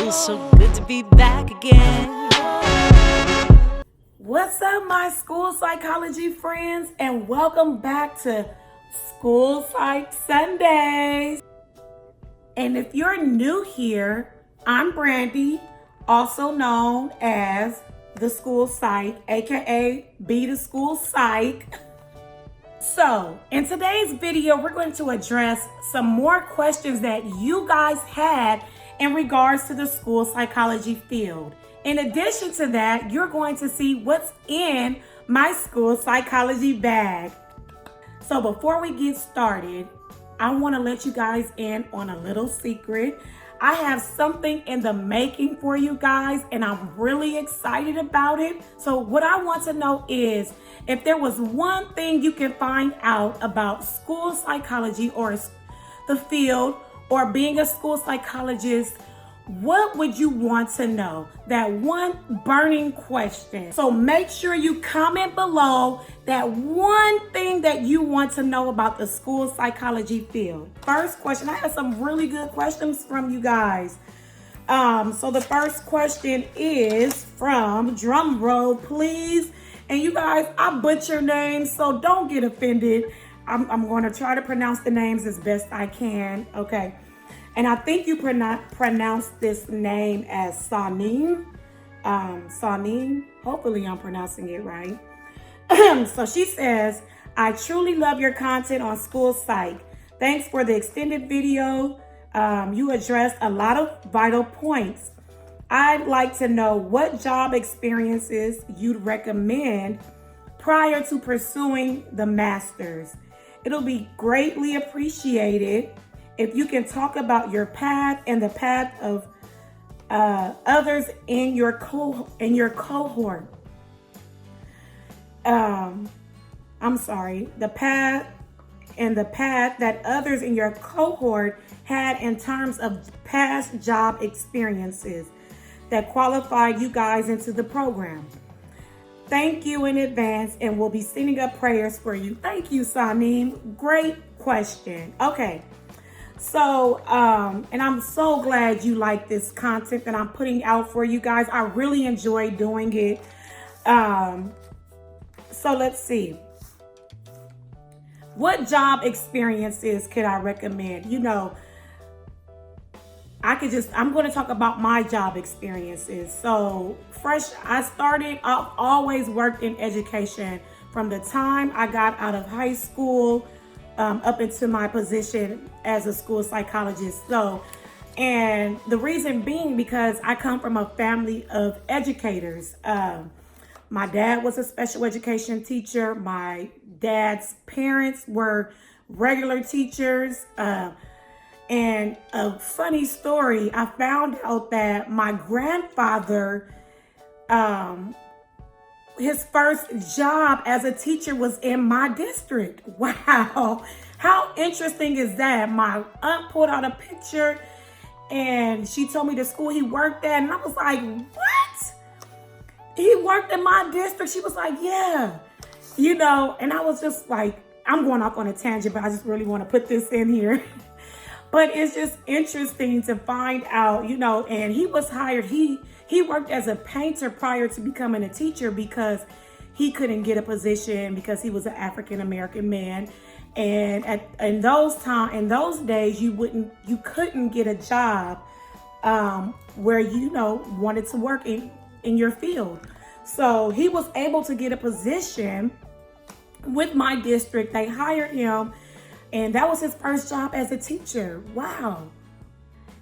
feels so good to be back again. What's up, my school psychology friends, and welcome back to School Psych Sundays. And if you're new here, I'm Brandy, also known as the School Psych, aka Be the School Psych. So, in today's video, we're going to address some more questions that you guys had in regards to the school psychology field. In addition to that, you're going to see what's in my school psychology bag. So before we get started, I want to let you guys in on a little secret. I have something in the making for you guys, and I'm really excited about it. So what I want to know is, if there was one thing you can find out about school psychology or the field or being a school psychologist, what would you want to know? That one burning question. So make sure you comment below that one thing that you want to know about the school psychology field. First question, I have some really good questions from you guys. So the first question is from, drum roll please. And you guys, I butcher names, so don't get offended. I'm going to try to pronounce the names as best I can, okay? And I think you pronounce this name as Sanim. Sanim, hopefully I'm pronouncing it right. So she says, I truly love your content on School Psych. Thanks for the extended video. You addressed a lot of vital points. I'd like to know what job experiences you'd recommend prior to pursuing the master's. It'll be greatly appreciated if you can talk about your path and the path of others in your cohort. The path that others in your cohort had in terms of past job experiences that qualified you guys into the program. Thank you in advance, and we'll be sending up prayers for you. Thank you, Sanim. Great question. Okay. So, and I'm so glad you like this content that I'm putting out for you guys. I really enjoy doing it. So let's see. What job experiences could I recommend? You know, I'm going to talk about my job experiences. So I've always worked in education from the time I got out of high school up into my position as a school psychologist. And the reason being because I come from a family of educators. My dad was a special education teacher. My dad's parents were regular teachers. And a funny story, I found out that my grandfather, his first job as a teacher was in my district. Wow. How interesting is that? My aunt pulled out a picture and she told me the school he worked at. And I was like, what? He worked in my district? She was like, yeah. You know, and I was just like, I'm going off on a tangent, but I just really want to put this in here. But it's just interesting to find out, you know, and he was hired. He worked as a painter prior to becoming a teacher because he couldn't get a position because he was an African-American man. And in those days, you couldn't get a job where, you know, wanted to work in your field. So he was able to get a position with my district. They hired him, and that was his first job as a teacher. Wow.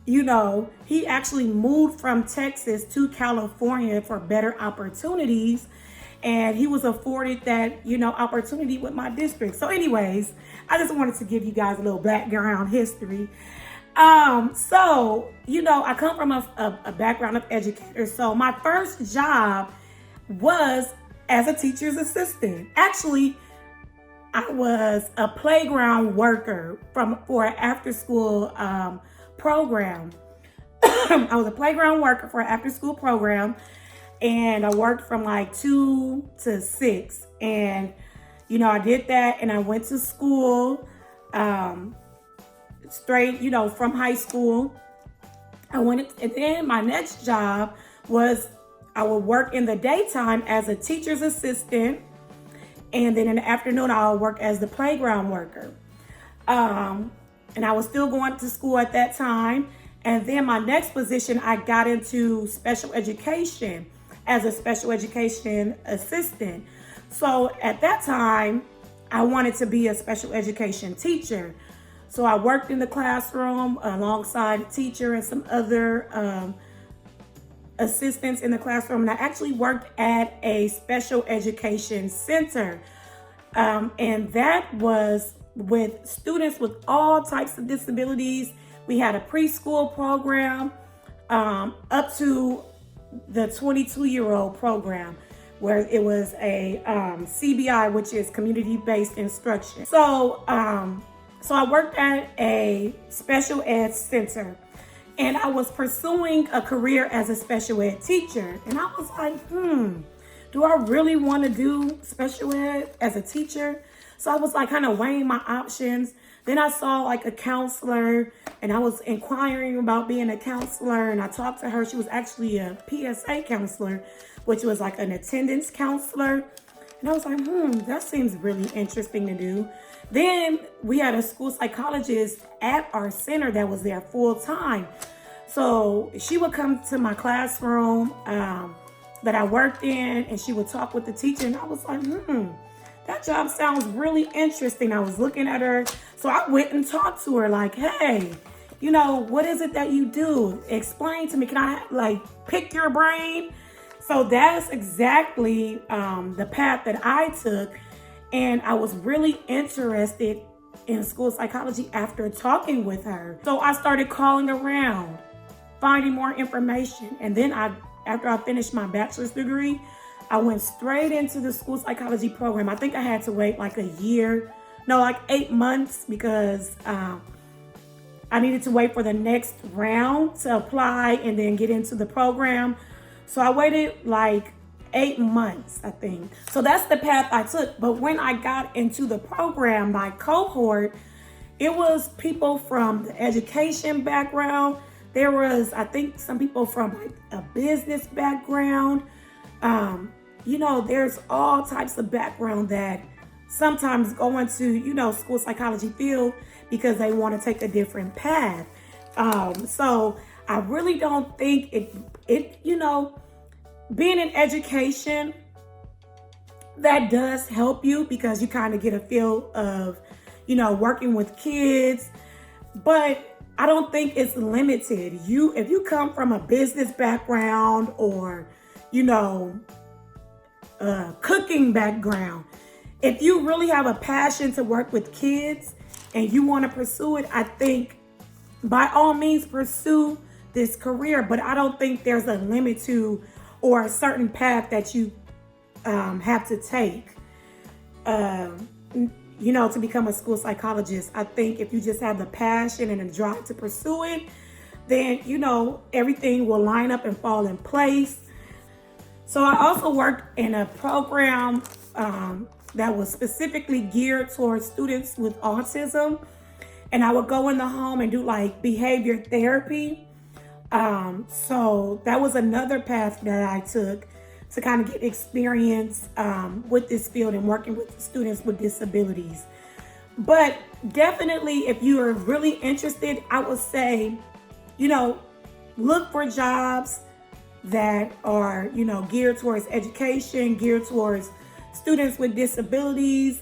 You know, he actually moved from Texas to California for better opportunities. And he was afforded that, you know, opportunity with my district. So anyways, I just wanted to give you guys a little background history. So, you know, I come from a background of educators. So my first job was as a teacher's assistant. Actually, I was a playground worker for an after-school program. I was a playground worker for an after-school program, and I worked from like 2 to 6. And, you know, I did that, and I went to school straight, you know, from high school. And then my next job was I would work in the daytime as a teacher's assistant, and then in the afternoon I would work as the playground worker. And I was still going to school at that time. And then my next position, I got into special education as a special education assistant. So at that time, I wanted to be a special education teacher. So I worked in the classroom alongside a teacher and some other assistants in the classroom. And I actually worked at a special education center. And that was with students with all types of disabilities. We had a preschool program up to the 22-year-old program, where it was a CBI, which is community-based instruction. So I worked at a special ed center, and I was pursuing a career as a special ed teacher. And I was like, do I really want to do special ed as a teacher? So I was like kind of weighing my options. Then I saw like a counselor, and I was inquiring about being a counselor, and I talked to her. She was actually a PSA counselor, which was like an attendance counselor. And I was like, that seems really interesting to do. Then we had a school psychologist at our center that was there full time. So she would come to my classroom that I worked in, and she would talk with the teacher. And I was like, that job sounds really interesting. I was looking at her. So I went and talked to her like, hey, what is it that you do? Explain to me. Can I pick your brain? So that's exactly the path that I took. And I was really interested in school psychology after talking with her. So I started calling around, finding more information. And then after I finished my bachelor's degree, I went straight into the school psychology program. I think I had to wait like 8 months, because I needed to wait for the next round to apply and then get into the program. So I waited like 8 months, I think. So that's the path I took. But when I got into the program, my cohort, it was people from the education background. There was, I think, some people from like a business background. There's all types of background that sometimes go into, school psychology field because they want to take a different path. So I really don't think being in education, that does help you because you kind of get a feel of, working with kids. But I don't think it's limited. If you come from a business background or, cooking background, if you really have a passion to work with kids and you want to pursue it, I think by all means pursue this career. But I don't think there's a limit to or a certain path that you have to take, to become a school psychologist. I think if you just have the passion and the drive to pursue it, then, everything will line up and fall in place. So I also worked in a program that was specifically geared towards students with autism. And I would go in the home and do like behavior therapy. So that was another path that I took to kind of get experience with this field and working with students with disabilities. But definitely, if you are really interested, I would say, look for jobs that are, geared towards education, geared towards students with disabilities.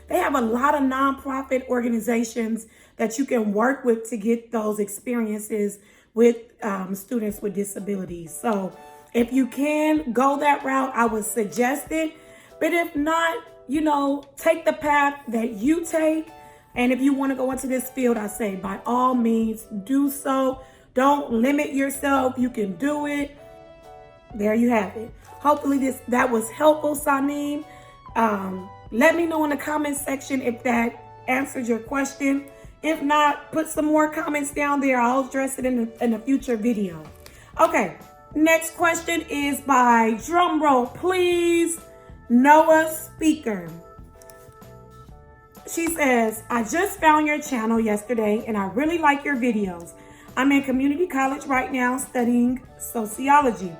They have a lot of nonprofit organizations that you can work with to get those experiences with students with disabilities. So if you can go that route, I would suggest it. But if not, take the path that you take. And if you want to go into this field, I say by all means do so. Don't limit yourself. You can do it. There you have it. Hopefully that was helpful, Sanim. Let me know in the comment section if that answered your question. If not, put some more comments down there. I'll address it in a future video. Okay, next question is by, drumroll please, Noah Speaker. She says, I just found your channel yesterday and I really like your videos. I'm in community college right now studying sociology.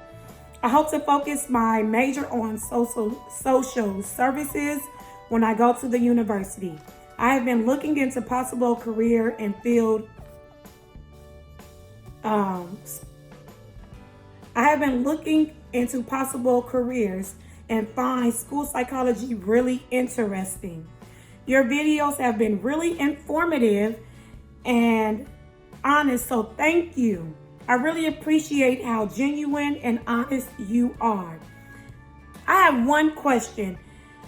I hope to focus my major on social services when I go to the university. I have been looking into possible career and field. I have been looking into possible careers and find school psychology really interesting. Your videos have been really informative and honest, so thank you. I really appreciate how genuine and honest you are. I have one question.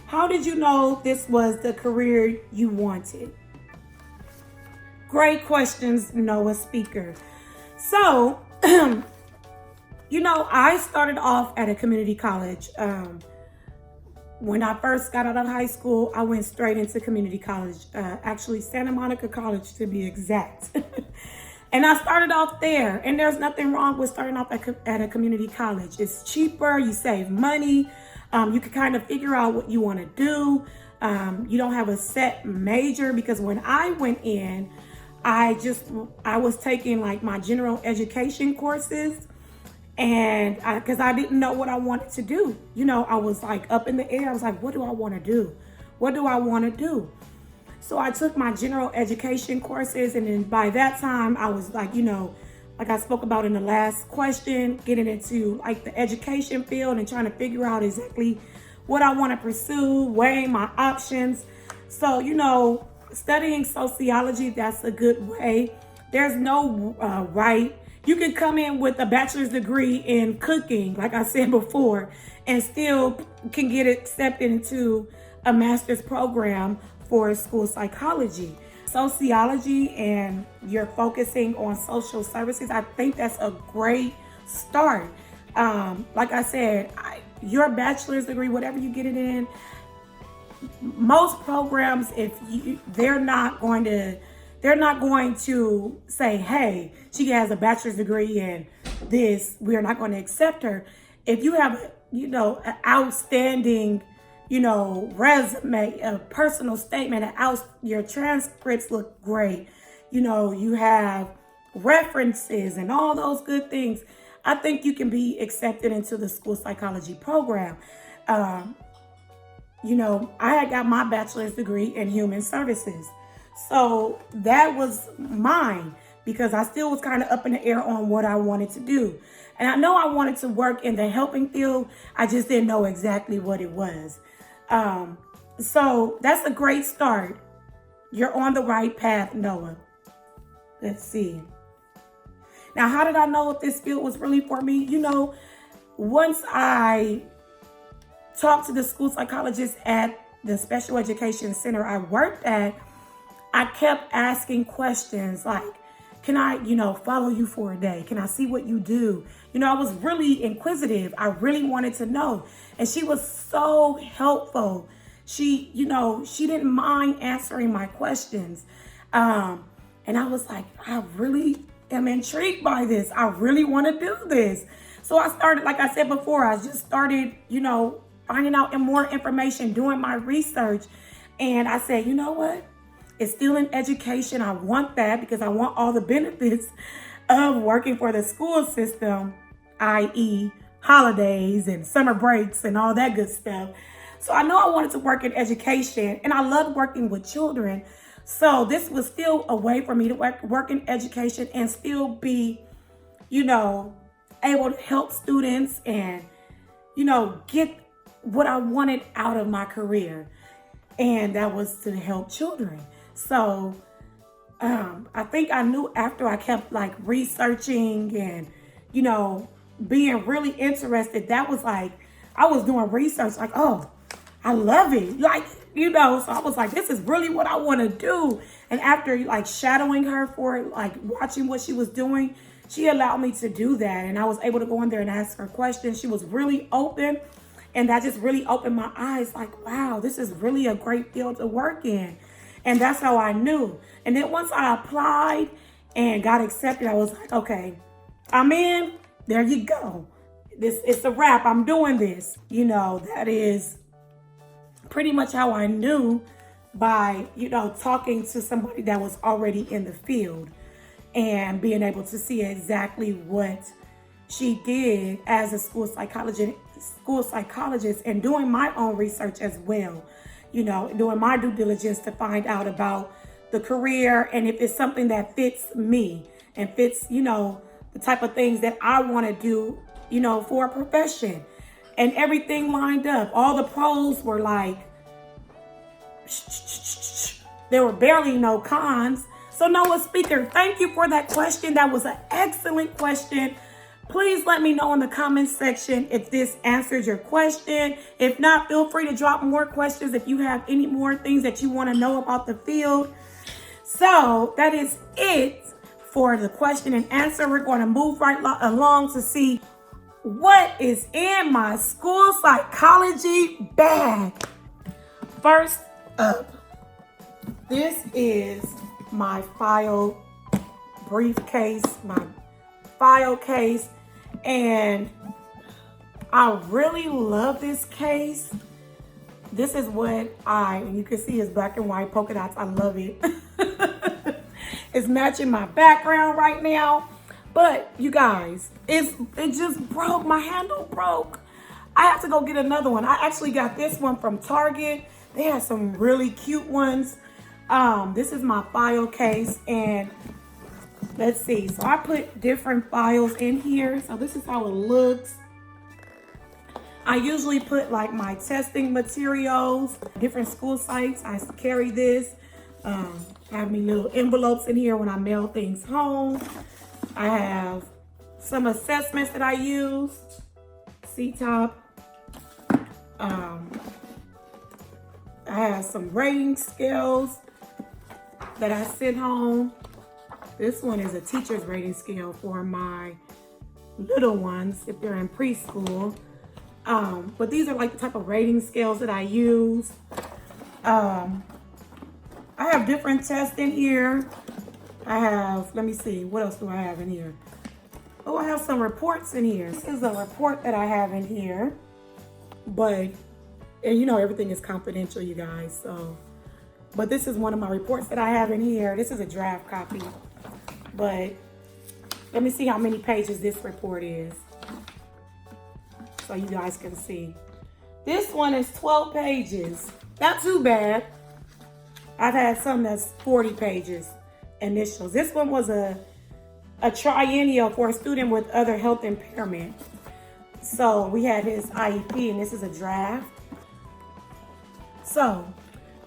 How did you know this was the career you wanted? Great questions, Noah Speaker. So, I started off at a community college. When I first got out of high school, I went straight into community college, actually Santa Monica College to be exact. And I started off there, and there's nothing wrong with starting off at a community college. It's cheaper, you save money, you can kind of figure out what you want to do. You don't have a set major, because when I went in, I was taking like my general education courses, and because I didn't know what I wanted to do. I was like up in the air. I was like, what do I want to do? What do I want to do? So I took my general education courses, and then by that time I was like, like I spoke about in the last question, getting into like the education field and trying to figure out exactly what I want to pursue, weighing my options. So, studying sociology, that's a good way. There's no right. You can come in with a bachelor's degree in cooking, like I said before, and still can get accepted into a master's program for school psychology. Sociology, and you're focusing on social services, I think that's a great start. Like I said, your bachelor's degree, whatever you get it in, most programs, they're not going to say, hey, she has a bachelor's degree in this, we're not going to accept her. If you have an outstanding resume, a personal statement, your transcripts look great, you have references and all those good things, I think you can be accepted into the school psychology program. I had got my bachelor's degree in human services. So that was mine, because I still was kind of up in the air on what I wanted to do. And I know I wanted to work in the helping field. I just didn't know exactly what it was. So that's a great start. You're on the right path, Noah. Let's see. Now, how did I know if this field was really for me? Once I talked to the school psychologist at the special education center I worked at, I kept asking questions like, can I, follow you for a day? Can I see what you do? I was really inquisitive. I really wanted to know. And she was so helpful. She didn't mind answering my questions. And I was like, I really am intrigued by this. I really want to do this. So I started, like I said before, I just started, finding out more information, doing my research. And I said, you know what? It's still in education. I want that because I want all the benefits of working for the school system, i.e. holidays and summer breaks and all that good stuff. So I know I wanted to work in education, and I loved working with children. So this was still a way for me to work in education and still be, able to help students and, get what I wanted out of my career. And that was to help children. So I think I knew after I kept like researching and, being really interested, that was like, I was doing research like, oh, I love it. Like, so I was like, this is really what I want to do. And after like shadowing her for like watching what she was doing, she allowed me to do that. And I was able to go in there and ask her questions. She was really open. And that just really opened my eyes like, wow, this is really a great field to work in. And that's how I knew. And then once I applied and got accepted, I was like, okay, I'm in. There you go. It's a wrap. I'm doing this. That is pretty much how I knew by, talking to somebody that was already in the field. and being able to see exactly what she did as a school psychologist, and doing my own research as well, doing my due diligence to find out about the career and if it's something that fits me and fits, the type of things that I want to do, for a profession. And everything lined up. All the pros were like, there were barely no cons. So Noah Speaker, thank you for that question. That was an excellent question. Please let me know in the comments section if this answered your question. If not, feel free to drop more questions if you have any more things that you want to know about the field. So that is it for the question and answer. We're going to move right along to see what is in my school psychology bag. First up, this is my file briefcase, my file case, and I really love this case. This is what you can see is black and white polka dots. I love it. It's matching my background right now. But you guys, it just broke. My handle broke. I have to go get another one. I actually got this one from Target. They have some really cute ones. This is my file case, and let's see. So I put different files in here. So this is how it looks. I usually put like my testing materials, different school sites. I carry this. I have me little envelopes in here when I mail things home. I have some assessments that I use. C-top. I have some rating scales that I sent home. This one is a teacher's rating scale for my little ones if they're in preschool. But these are like the type of rating scales that I use. I have different tests in here. I have, let me see, what else do I have in here? Oh, I have some reports in here. This is a report that I have in here. But, and everything is confidential, you guys. But this is one of my reports that I have in here. This is a draft copy. But let me see how many pages this report is, so you guys can see. This one is 12 pages. Not too bad. I've had some that's 40 pages initials. This one was a triennial for a student with other health impairment. So we had his IEP, and this is a draft. So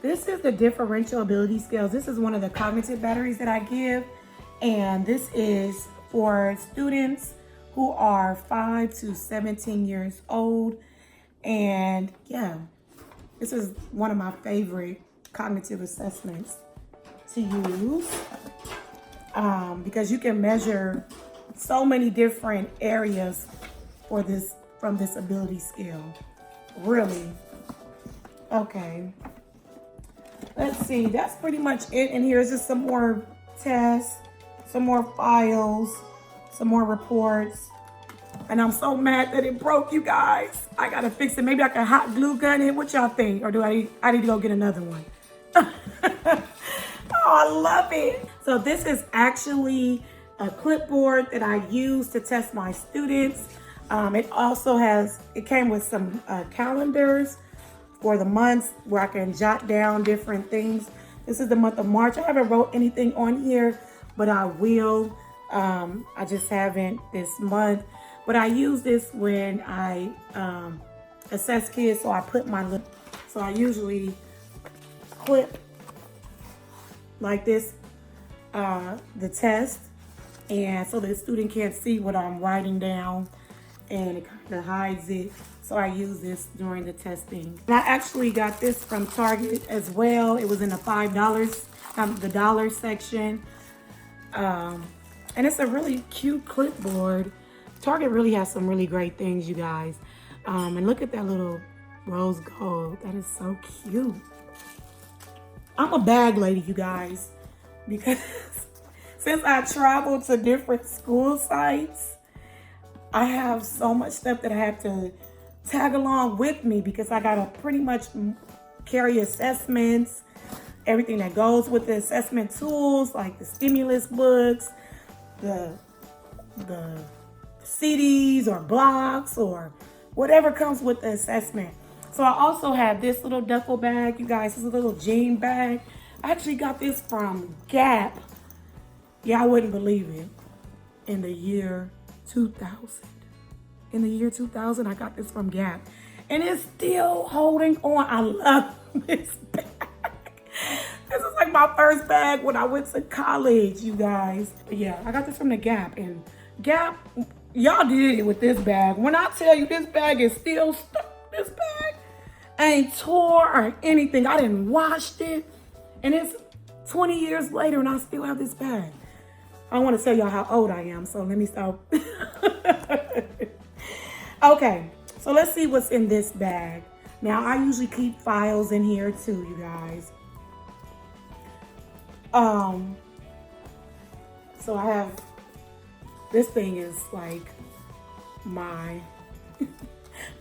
this is the differential ability scales. This is one of the cognitive batteries that I give. And this is for students who are 5 to 17 years old. And yeah, this is one of my favorite cognitive assessments to use, because you can measure so many different areas from this ability scale. Really. Okay. Let's see. That's pretty much it. And here's just some more tests, some more files, some more reports. And I'm so mad that it broke, you guys. I gotta fix it. Maybe I can hot glue gun it. What y'all think? Or do I need to go get another one? Oh, I love it. So this is actually a clipboard that I use to test my students. It came with some calendars for the months where I can jot down different things. This is the month of March. I haven't wrote anything on here, but I will. I just haven't this month. But I use this when I assess kids. So I usually clip like this the test, and so the student can't see what I'm writing down, and it kind of hides it. So I use this during the testing. And I actually got this from Target as well. It was in the $5, the dollar section. And it's a really cute clipboard. Target really has some really great things, you guys. And look at that little rose gold. That is so cute. I'm a bag lady, you guys, because since I travel to different school sites, I have so much stuff that I have to tag along with me, because I gotta pretty much carry assessments, everything that goes with the assessment tools, like the stimulus books, the CDs or blocks or whatever comes with the assessment. So I also have this little duffel bag, you guys. This is a little jean bag. I actually got this from Gap. Yeah, I wouldn't believe it. In the year 2000. In the year 2000, I got this from Gap. And it's still holding on. I love this bag. This is like my first bag when I went to college, you guys. But yeah, I got this from the Gap. And Gap, y'all did it with this bag. When I tell you this bag is still stuck, this bag ain't tore or anything. I didn't wash it. And it's 20 years later and I still have this bag. I don't want to tell y'all how old I am, so let me stop. Okay, so let's see what's in this bag. Now, I usually keep files in here too, you guys. So I have, this thing is like my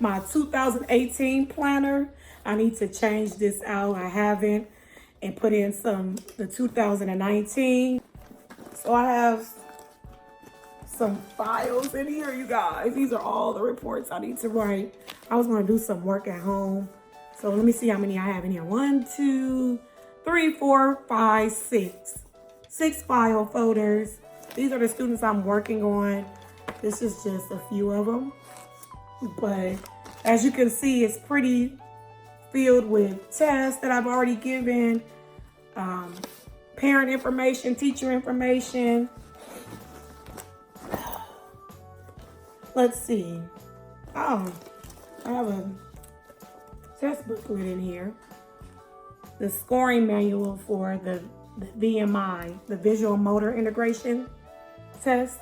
2018 planner. I need to change this out. I haven't, and put in the 2019. So I have some files in here, you guys. These are all the reports I need to write. I was gonna do some work at home. So let me see how many I have in here. 1, 2, 3, 4, 5, 6. 6 file folders. These are the students I'm working on. This is just a few of them. But as you can see, it's pretty filled with tests that I've already given. Parent information, teacher information. Let's see. Oh, I have a test booklet in here. The scoring manual for the VMI, the visual motor integration test.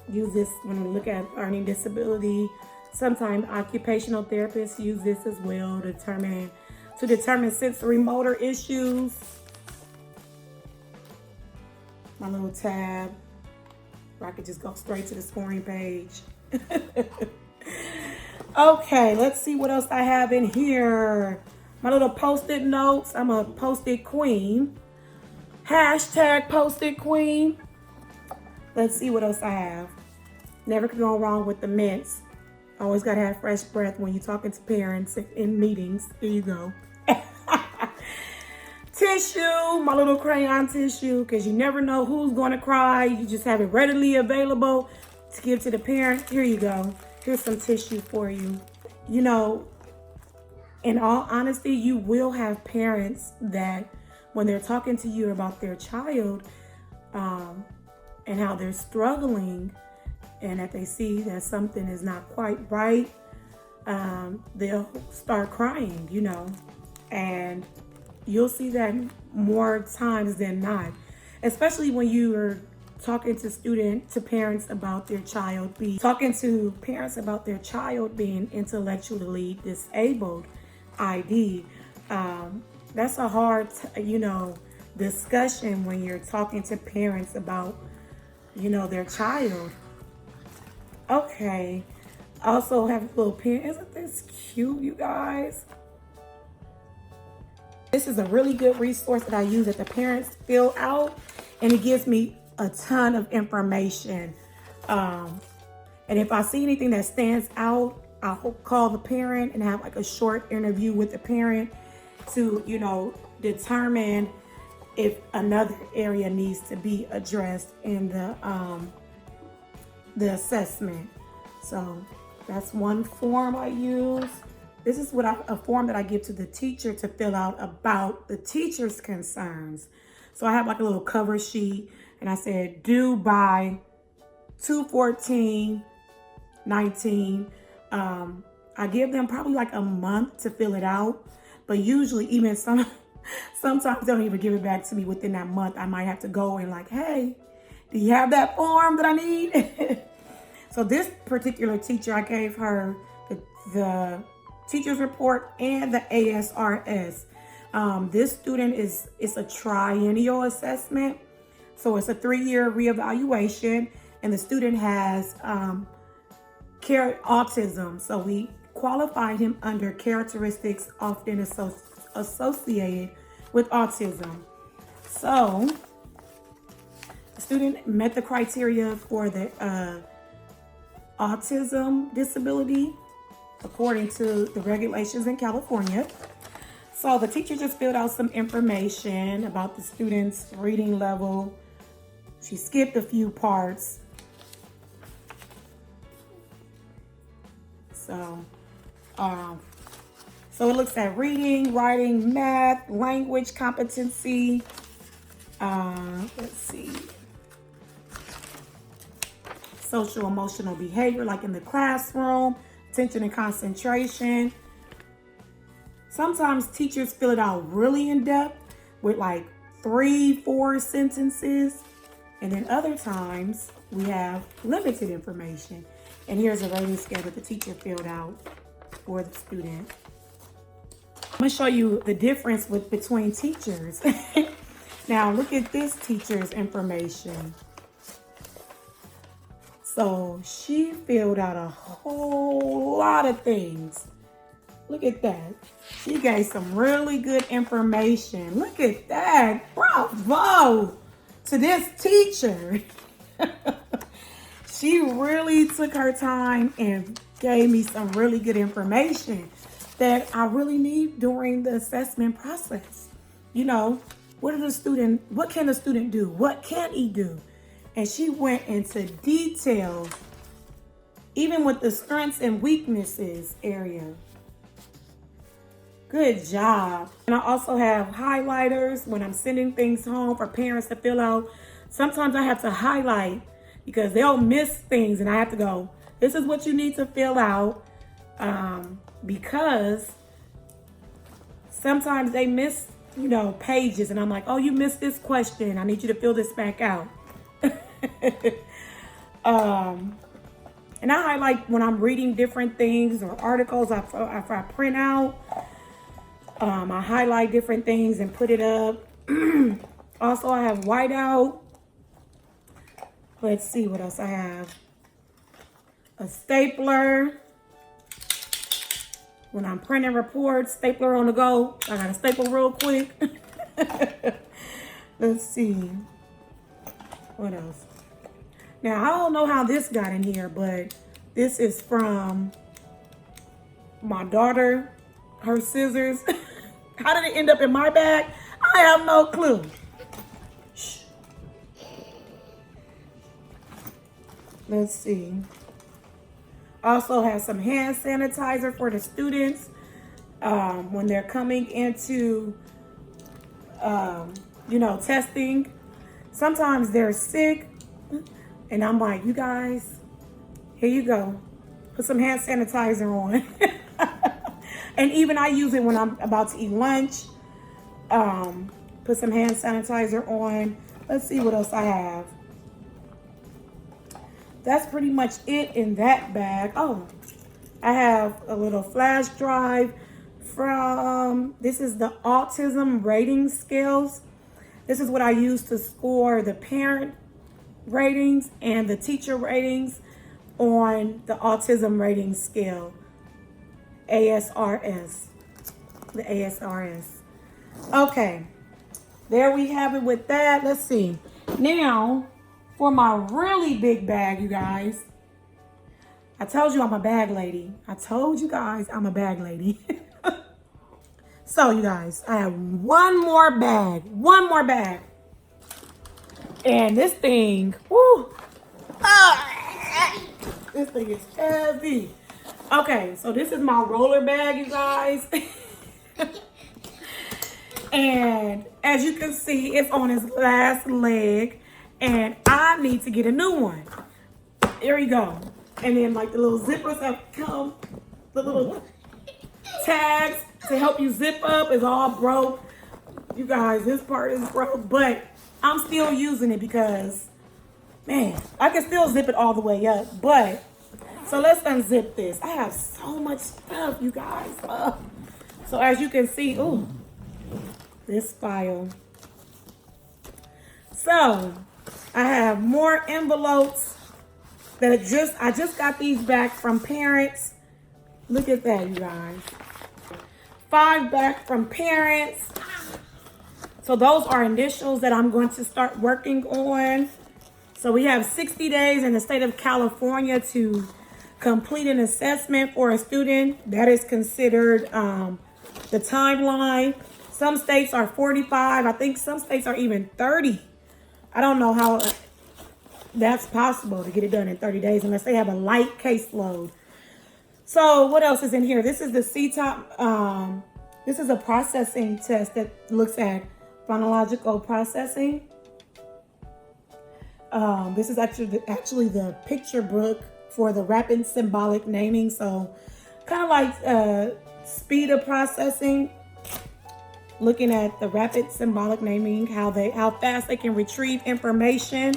Use this when we look at learning disability. Sometimes occupational therapists use this as well to determine sensory motor issues. My little tab where I could just go straight to the scoring page. Okay, let's see what else I have in here. My little post-it notes. I'm a post-it queen. Hashtag post-it queen. Let's see what else I have. Never can go wrong with the mints. Always gotta have fresh breath when you're talking to parents in meetings. Here you go. Tissue, my little crayon tissue, because you never know who's going to cry. You just have it readily available to give to the parent. Here you go. Here's some tissue for you. You know, in all honesty, you will have parents that when they're talking to you about their child and how they're struggling and that they see that something is not quite right, they'll start crying, you know, and you'll see that more times than not, especially when you are talking to parents about their child being intellectually disabled, ID. That's a hard, discussion when you're talking to parents about, their child. Okay. Also have a little pen. Isn't this cute, you guys? This is a really good resource that I use that the parents fill out, and it gives me a ton of information. And if I see anything that stands out, I'll call the parent and have like a short interview with the parent to, determine if another area needs to be addressed in the assessment. So that's one form I use. This is a form that I give to the teacher to fill out about the teacher's concerns. So I have like a little cover sheet, and I said due by 2/14/19. I give them probably like a month to fill it out, but usually even sometimes they don't even give it back to me within that month. I might have to go and like, hey, do you have that form that I need? So this particular teacher, I gave her the teacher's report and the ASRS. This student it's a triennial assessment. So it's a 3-year reevaluation, and the student has autism. So we qualified him under characteristics often associated with autism. So student met the criteria for the autism disability according to the regulations in California. So the teacher just filled out some information about the student's reading level. She skipped a few parts. So it looks at reading, writing, math, language competency. Let's see. Social emotional behavior, like in the classroom, attention and concentration. Sometimes teachers fill it out really in depth with like 3-4 sentences. And then other times we have limited information. And here's a rating scale that the teacher filled out for the student. I'm gonna show you the difference between teachers. Now look at this teacher's information. So she filled out a whole lot of things. Look at that. She gave some really good information. Look at that. Bravo to this teacher. She really took her time and gave me some really good information that I really need during the assessment process. You know, what can the student do? What can he do? And she went into details, even with the strengths and weaknesses area. Good job. And I also have highlighters when I'm sending things home for parents to fill out. Sometimes I have to highlight because they'll miss things and I have to go, this is what you need to fill out. Because sometimes they miss, pages and I'm like, oh, you missed this question. I need you to fill this back out. And I highlight when I'm reading different things or articles if I print out. I highlight different things and put it up. Also, I have whiteout. Let's see what else I have. A stapler. When I'm printing reports, stapler on the go. I gotta staple real quick. Let's see. What else? Now, I don't know how this got in here, but this is from my daughter, her scissors. How did it end up in my bag? I have no clue. Shh. Let's see. Also have some hand sanitizer for the students when they're coming into, testing. Sometimes they're sick. And I'm like, you guys, here you go. Put some hand sanitizer on. And even I use it when I'm about to eat lunch. Put some hand sanitizer on. Let's see what else I have. That's pretty much it in that bag. Oh, I have a little flash drive from, this is the autism rating scales. This is what I use to score the parent ratings and the teacher ratings on the autism rating scale, ASRS, the ASRS. Okay, there we have it with that. Let's see. Now, for my really big bag, you guys, I told you I'm a bag lady. So, you guys, I have one more bag. And this thing, this thing is heavy. Okay, so this is my roller bag, you guys. And as you can see, it's on its last leg. And I need to get a new one. There you go. And then like the little zippers have come, the little tags to help you zip up is all broke. You guys, this part is broke, but I'm still using it because, man, I can still zip it all the way up. But, so let's unzip this. I have so much stuff, you guys. So as you can see, this file. So, I have more envelopes that I just got these back from parents. Look at that, you guys. 5 back from parents. So those are initials that I'm going to start working on. So we have 60 days in the state of California to complete an assessment for a student. That is considered the timeline. Some states are 45. I think some states are even 30. I don't know how that's possible to get it done in 30 days unless they have a light caseload. So what else is in here? This is the CTOP. This is a processing test that looks at phonological processing. This is actually the picture book for the rapid symbolic naming. So kind of like speed of processing, looking at the rapid symbolic naming, how fast they can retrieve information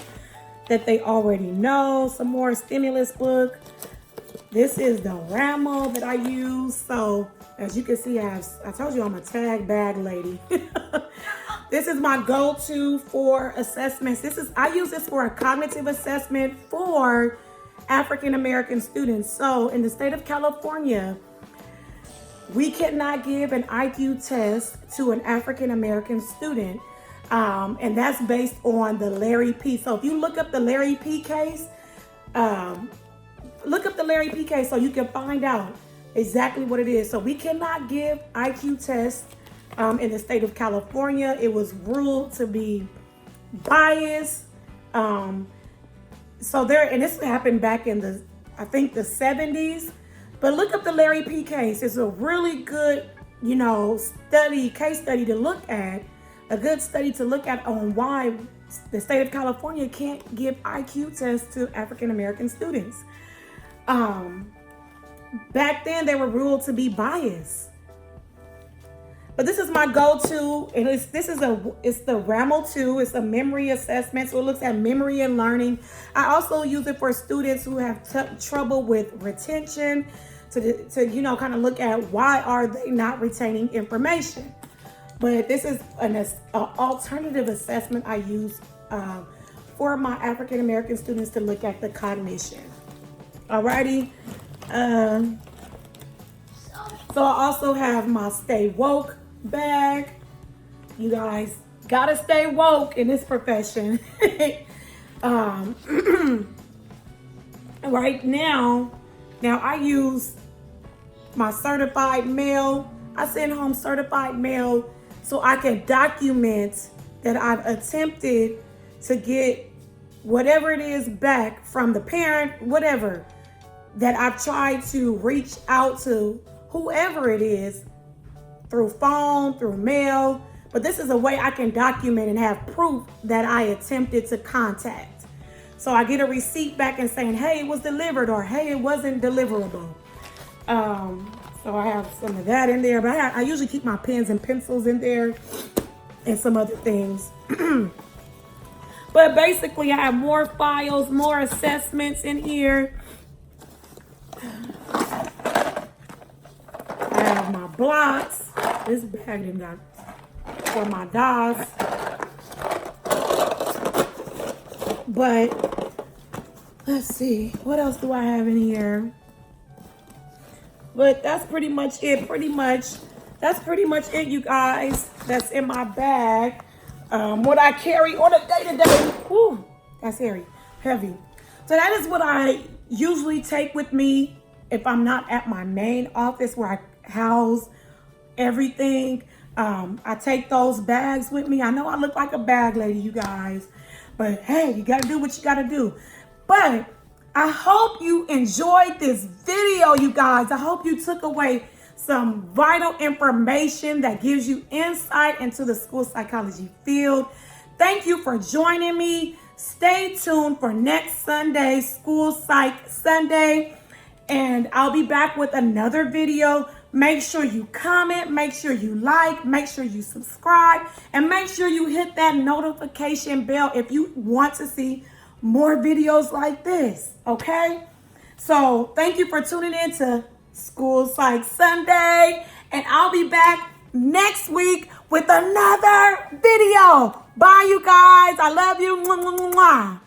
that they already know. Some more stimulus book. This is the RAML that I use. So as you can see, I told you I'm a tag bag lady. This is my go-to for assessments. I use this for a cognitive assessment for African American students. So in the state of California, we cannot give an IQ test to an African American student. And that's based on the Larry P. So if you look up the Larry P case, so you can find out exactly what it is. So we cannot give IQ tests in the state of California. It was ruled to be biased. And this happened back in I think the 70s. But look up the Larry P case. It's a really good, case study to look at. A good study to look at on why the state of California can't give IQ tests to African American students. Back then they were ruled to be biased. But this is my go-to, and it's the RAML 2. It's a memory assessment, so it looks at memory and learning. I also use it for students who have trouble with retention, to kind of look at why are they not retaining information. But this is an alternative assessment I use for my African American students to look at the cognition. Alrighty. So I also have my Stay Woke bag. You guys gotta stay woke in this profession. Right now I use my certified mail. I send home certified mail so I can document that I've attempted to get whatever it is back from the parent, whatever, that I've tried to reach out to whoever it is through phone, through mail. But this is a way I can document and have proof that I attempted to contact. So I get a receipt back and saying, hey, it was delivered, or hey, it wasn't deliverable. So I have some of that in there, but I usually keep my pens and pencils in there and some other things. But basically I have more files, more assessments in here. I have my blocks. This bag done got for my dogs. But let's see, what else do I have in here? But that's pretty much it. That's pretty much it, you guys. That's in my bag. What I carry on a day-to-day. Whew, that's heavy. So that is what I usually take with me if I'm not at my main office where I house everything. I take those bags with me. I know I look like a bag lady, you guys. But hey, you gotta do what you gotta do. But I hope you enjoyed this video, you guys. I hope you took away some vital information that gives you insight into the school psychology field. Thank you for joining me. Stay tuned for next Sunday, School Psych Sunday. And I'll be back with another video. Make sure you comment, make sure you like, make sure you subscribe, and make sure you hit that notification bell if you want to see more videos like this, okay? So thank you for tuning in to School Psych Sunday, and I'll be back next week with another video. Bye, you guys. I love you. Mwah, mwah, mwah.